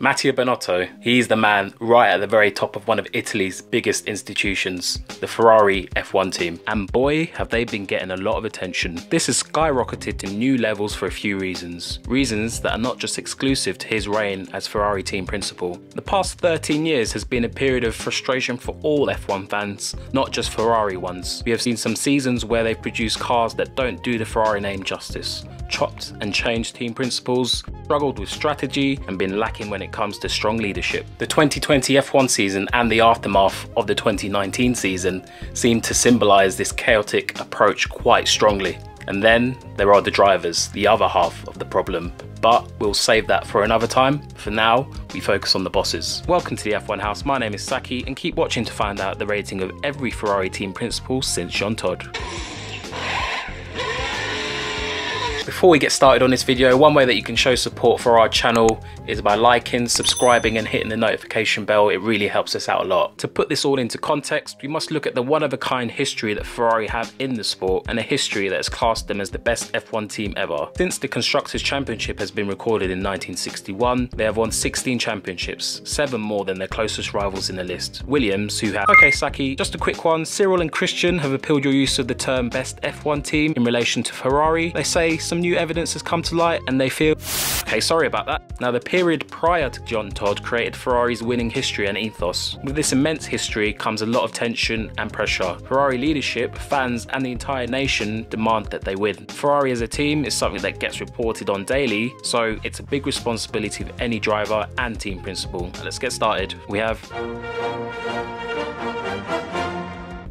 Mattia Benotto, he's the man right at the very top of one of Italy's biggest institutions, the Ferrari F1 team. And boy, have they been getting a lot of attention. This has skyrocketed to new levels for a few reasons. Reasons that are not just exclusive to his reign as Ferrari team principal. The past 13 years has been a period of frustration for all F1 fans, not just Ferrari ones. We have seen some seasons where they've produced cars that don't do the Ferrari name justice, chopped and changed team principals, struggled with strategy, and been lacking when it comes to strong leadership. The 2020 F1 season and the aftermath of the 2019 season seem to symbolise this chaotic approach quite strongly. And then there are the drivers, the other half of the problem. But we'll save that for another time. For now, we focus on the bosses. Welcome to the F1 house, my name is Saki, and keep watching to find out the rating of every Ferrari team principal since Todd. Before we get started on this video, one way that you can show support for our channel is by liking, subscribing and hitting the notification bell. It really helps us out a lot. To put this all into context, we must look at the one-of-a-kind history that Ferrari have in the sport, and a history that has classed them as the best F1 team ever. Since the Constructors' Championship has been recorded in 1961, they have won 16 championships, 7 more than their closest rivals in the list. Williams, who have... Okay Saki, just a quick one. Cyril and Christian have appealed your use of the term best F1 team in relation to Ferrari. They say some new evidence has come to light and they feel... Okay, sorry about that. Now, the period prior to Todd created Ferrari's winning history and ethos. With this immense history comes a lot of tension and pressure. Ferrari leadership, fans and the entire nation demand that they win. Ferrari as a team is something that gets reported on daily, so it's a big responsibility of any driver and team principal. Let's get started. We have...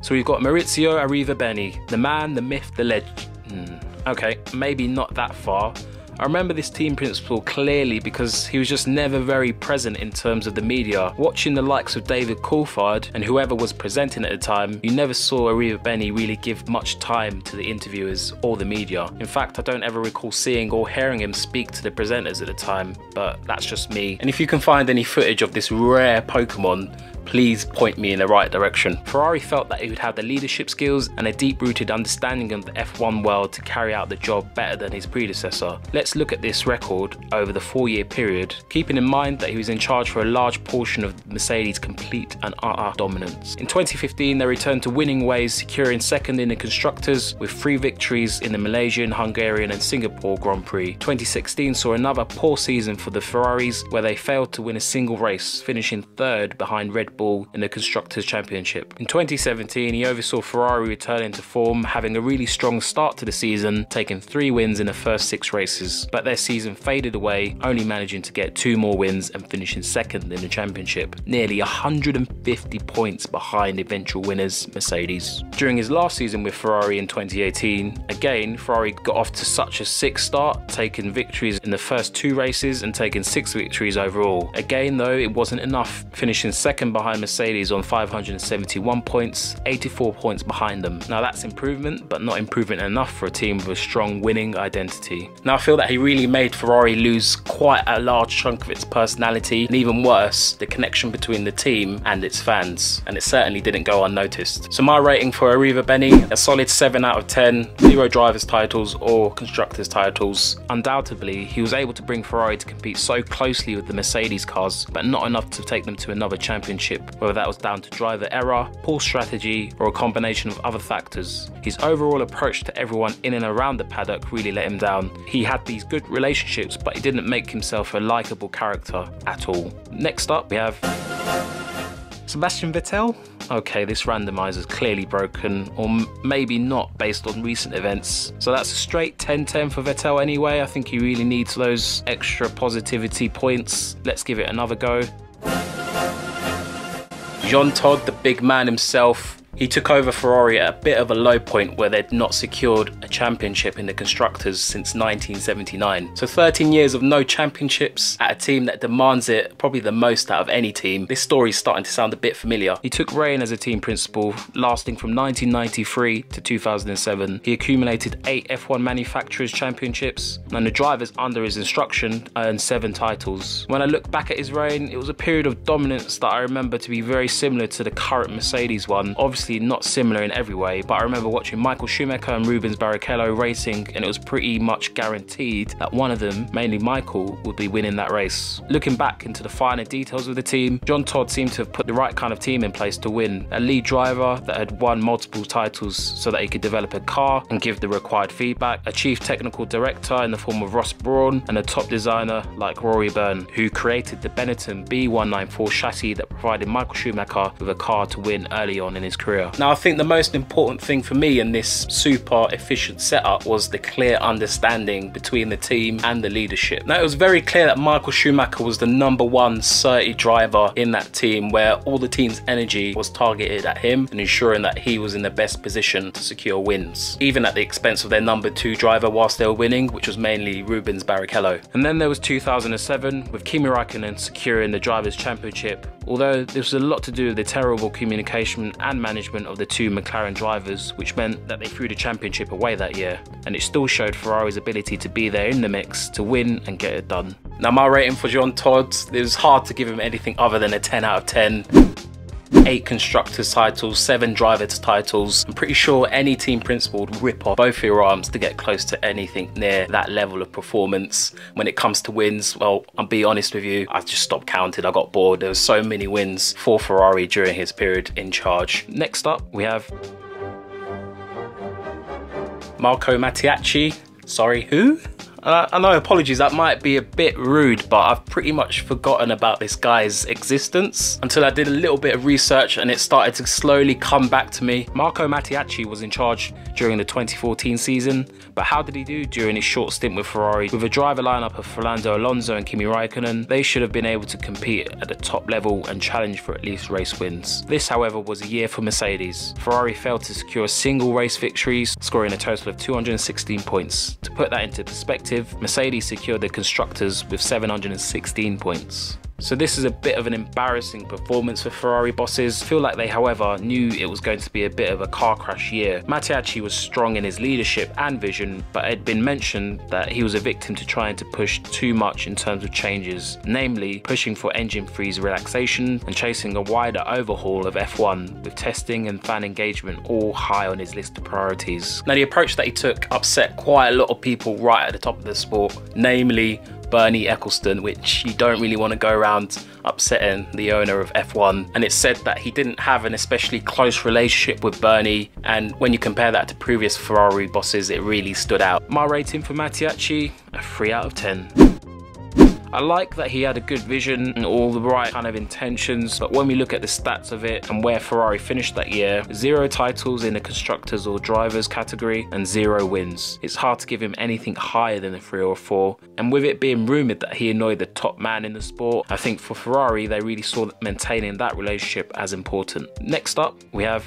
So we've got Maurizio Arrivabene, the man, the myth, the legend. Okay, maybe not that far. I remember this team principal clearly because he was just never very present in terms of the media. Watching the likes of David Coulthard and whoever was presenting at the time, you never saw Arrivabene really give much time to the interviewers or the media. In fact, I don't ever recall seeing or hearing him speak to the presenters at the time, but that's just me. And if you can find any footage of this rare Pokemon, please point me in the right direction. Ferrari felt that he would have the leadership skills and a deep-rooted understanding of the F1 world to carry out the job better than his predecessor. Let's look at this record over the 4-year period, keeping in mind that he was in charge for a large portion of Mercedes' complete and utter dominance. In 2015, they returned to winning ways, securing second in the Constructors with 3 victories in the Malaysian, Hungarian and Singapore Grand Prix. 2016 saw another poor season for the Ferraris, where they failed to win a single race, finishing 3rd behind Red Bull in the Constructors' Championship. In 2017, he oversaw Ferrari returning to form, having a really strong start to the season, taking 3 wins in the first 6 races, but their season faded away, only managing to get 2 more wins and finishing 2nd in the championship, nearly 150 points behind eventual winners Mercedes. During his last season with Ferrari in 2018, again Ferrari got off to such a sick start, taking victories in the first 2 races and taking 6 victories overall. Again though, it wasn't enough, finishing 2nd behind Mercedes on 571 points, 84 points behind them. Now that's improvement, but not improvement enough for a team with a strong winning identity. Now I feel that he really made Ferrari lose quite a large chunk of its personality, and even worse, the connection between the team and its fans, and it certainly didn't go unnoticed. So my rating for Arrivabene, a solid 7 out of 10, 0 drivers titles or constructors titles. Undoubtedly, he was able to bring Ferrari to compete so closely with the Mercedes cars, but not enough to take them to another championship, whether that was down to driver error, poor strategy, or a combination of other factors. His overall approach to everyone in and around the paddock really let him down. He had these good relationships, but he didn't make himself a likeable character at all. Next up, we have Sebastian Vettel. Okay, this randomizer is clearly broken, or maybe not based on recent events. So that's a straight 10-10 for Vettel anyway. I think he really needs those extra positivity points. Let's give it another go. Todd, the big man himself, he took over Ferrari at a bit of a low point where they'd not secured a championship in the Constructors since 1979. So 13 years of no championships at a team that demands it probably the most out of any team. This story's starting to sound a bit familiar. He took reign as a team principal, lasting from 1993 to 2007. He accumulated 8 F1 manufacturers championships, and the drivers under his instruction earned 7 titles. When I look back at his reign, it was a period of dominance that I remember to be very similar to the current Mercedes one. Obviously obviously not similar in every way, but I remember watching Michael Schumacher and Rubens Barrichello racing, and it was pretty much guaranteed that one of them, mainly Michael, would be winning that race. Looking back into the finer details of the team, John Todd seemed to have put the right kind of team in place to win. A lead driver that had won multiple titles so that he could develop a car and give the required feedback, a chief technical director in the form of Ross Brawn, and a top designer like Rory Byrne, who created the Benetton B194 chassis that provided Michael Schumacher with a car to win early on in his career. Now, I think the most important thing for me in this super efficient setup was the clear understanding between the team and the leadership. Now, it was very clear that Michael Schumacher was the #1 certified driver in that team, where all the team's energy was targeted at him and ensuring that he was in the best position to secure wins, even at the expense of their #2 driver whilst they were winning, which was mainly Rubens Barrichello. And then there was 2007 with Kimi Raikkonen securing the Drivers' Championship, although this was a lot to do with the terrible communication and management of the two McLaren drivers, which meant that they threw the championship away that year, and it still showed Ferrari's ability to be there in the mix to win and get it done. Now, my rating for John Todd, it was hard to give him anything other than a 10 out of 10. 8 constructors titles, 7 drivers titles. I'm pretty sure any team principal would rip off both your arms to get close to anything near that level of performance. When it comes to wins, well, I'll be honest with you, I just stopped counting. I got bored. There were so many wins for Ferrari during his period in charge. Next up, we have Marco Mattiacci. Sorry, who? I know, apologies, that might be a bit rude, but I've pretty much forgotten about this guy's existence until I did a little bit of research and it started to slowly come back to me. Marco Mattiacci was in charge during the 2014 season, but how did he do during his short stint with Ferrari? With a driver lineup of Fernando Alonso and Kimi Raikkonen, they should have been able to compete at the top level and challenge for at least race wins. This, however, was a year for Mercedes. Ferrari failed to secure a single race victory, scoring a total of 216 points. To put that into perspective, Mercedes secured the constructors with 716 points. So this is a bit of an embarrassing performance for Ferrari bosses. I feel like they, however, knew it was going to be a bit of a car crash year. Mattiacci was strong in his leadership and vision, but it had been mentioned that he was a victim to trying to push too much in terms of changes, namely pushing for engine freeze relaxation and chasing a wider overhaul of F1, with testing and fan engagement all high on his list of priorities. Now, the approach that he took upset quite a lot of people right at the top of the sport, namely Bernie Ecclestone, which you don't really want to go around upsetting the owner of F1. And it's said that he didn't have an especially close relationship with Bernie, and when you compare that to previous Ferrari bosses, it really stood out. My rating for Mattiacci, a 3 out of 10. I like that he had a good vision and all the right kind of intentions, but when we look at the stats of it and where Ferrari finished that year, 0 titles in the constructors or drivers category and 0 wins. It's hard to give him anything higher than a 3 or 4, and with it being rumoured that he annoyed the top man in the sport, I think for Ferrari they really saw maintaining that relationship as important. Next up, we have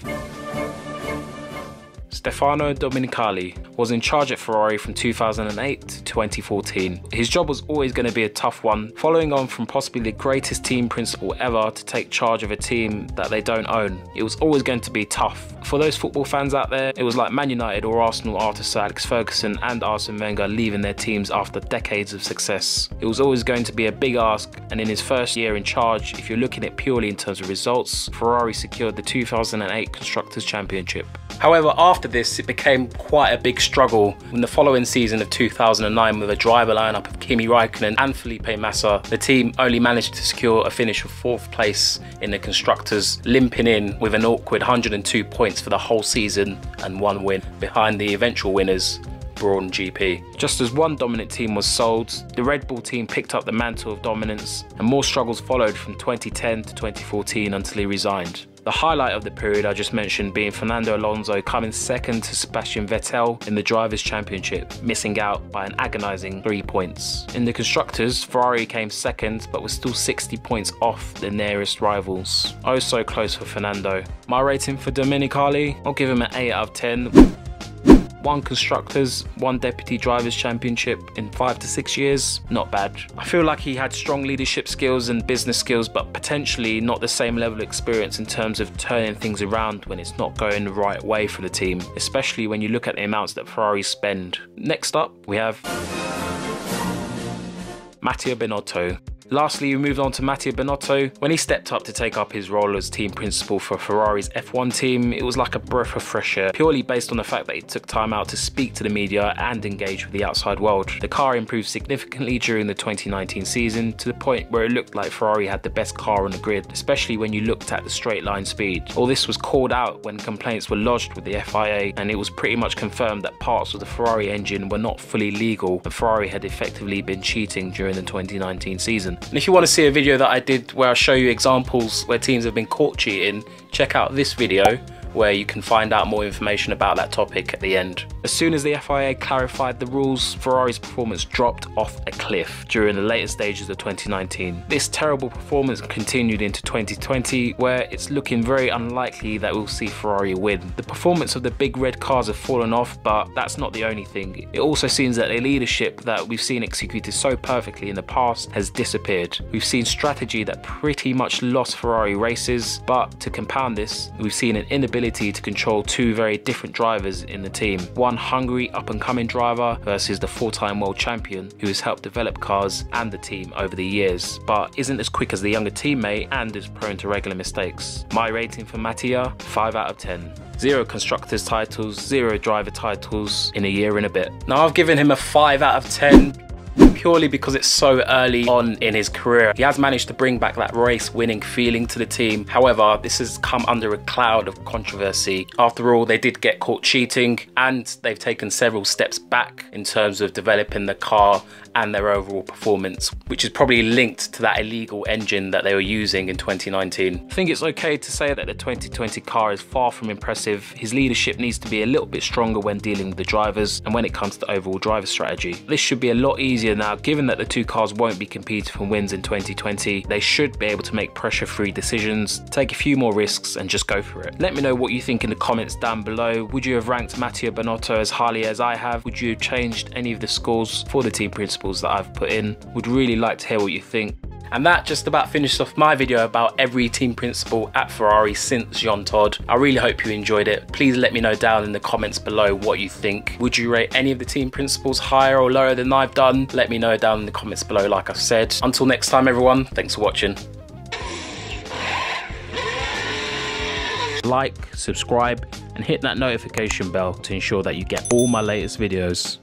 Stefano Dominicali. Was in charge at Ferrari from 2008 to 2014. His job was always going to be a tough one, following on from possibly the greatest team principal ever to take charge of a team that they don't own. It was always going to be tough. For those football fans out there, it was like Man United or Arsenal after Sir Alex Ferguson and Arsene Wenger leaving their teams after decades of success. It was always going to be a big ask, and in his first year in charge, if you're looking at purely in terms of results, Ferrari secured the 2008 Constructors' Championship. However, after this, it became quite a big struggle. In the following season of 2009, with a driver lineup of Kimi Raikkonen and Felipe Massa, the team only managed to secure a finish of 4th place in the Constructors, limping in with an awkward 102 points for the whole season and 1 win, behind the eventual winners, Brawn GP. Just as one dominant team was sold, the Red Bull team picked up the mantle of dominance, and more struggles followed from 2010 to 2014 until he resigned. The highlight of the period I just mentioned being Fernando Alonso coming second to Sebastian Vettel in the Drivers' Championship, missing out by an agonising 3 points. In the Constructors, Ferrari came second but was still 60 points off the nearest rivals. Oh so close for Fernando. My rating for Dominicali, I'll give him an 8 out of 10. 1 Constructors, 1 Deputy Drivers' Championship in 5 to 6 years, not bad. I feel like he had strong leadership skills and business skills, but potentially not the same level of experience in terms of turning things around when it's not going the right way for the team, especially when you look at the amounts that Ferrari spend. Next up, we have Mattia Binotto. Lastly, we moved on to Mattia Benotto. When he stepped up to take up his role as team principal for Ferrari's F1 team, it was like a breath of fresh air, purely based on the fact that he took time out to speak to the media and engage with the outside world. The car improved significantly during the 2019 season, to the point where it looked like Ferrari had the best car on the grid, especially when you looked at the straight line speed. All this was called out when complaints were lodged with the FIA, and it was pretty much confirmed that parts of the Ferrari engine were not fully legal and Ferrari had effectively been cheating during the 2019 season. And if you want to see a video that I did where I show you examples where teams have been caught cheating, check out this video where you can find out more information about that topic at the end. As soon as the FIA clarified the rules, Ferrari's performance dropped off a cliff during the later stages of 2019. This terrible performance continued into 2020, where it's looking very unlikely that we'll see Ferrari win. The performance of the big red cars have fallen off, but that's not the only thing. It also seems that the leadership that we've seen executed so perfectly in the past has disappeared. We've seen strategy that pretty much lost Ferrari races, but to compound this, we've seen an inability to control two very different drivers in the team. One hungry up-and-coming driver versus the four-time world champion who has helped develop cars and the team over the years, but isn't as quick as the younger teammate and is prone to regular mistakes. My rating for Mattia, 5 out of 10. 0 constructors titles, 0 driver titles in a year and a bit. Now I've given him a 5 out of 10. Purely because it's so early on in his career. He has managed to bring back that race winning feeling to the team. However, this has come under a cloud of controversy. After all, they did get caught cheating and they've taken several steps back in terms of developing the car and their overall performance, which is probably linked to that illegal engine that they were using in 2019. I think it's okay to say that the 2020 car is far from impressive. His leadership needs to be a little bit stronger when dealing with the drivers and when it comes to overall driver strategy. This should be a lot easier now, given that the two cars won't be competing for wins in 2020. They should be able to make pressure-free decisions, take a few more risks and just go for it. Let me know what you think in the comments down below. Would you have ranked Mattia Benotto as highly as I have? Would you have changed any of the scores for the team principals that I've put in? Would really like to hear what you think. And that just about finished off my video about every team principal at Ferrari since Todd. I really hope you enjoyed it. Please let me know down in the comments below what you think. Would you rate any of the team principals higher or lower than I've done? Let me know down in the comments below, like I've said. Until next time everyone, thanks for watching. Like, subscribe and hit that notification bell to ensure that you get all my latest videos.